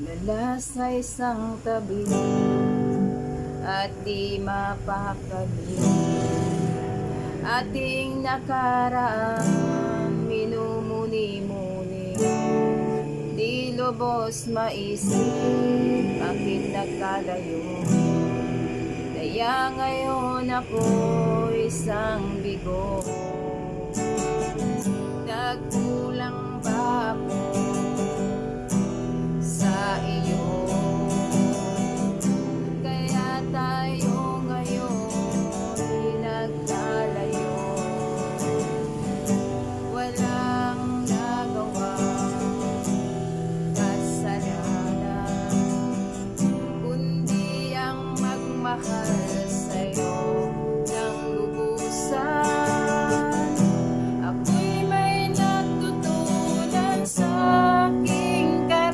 Lala sa isang tabi at di mapakali. Ating nakaraan minumuni-muni, di lubos maisip bakit nagkalayo. Kaya ngayon ako isang bigo. Nagkulang ba ako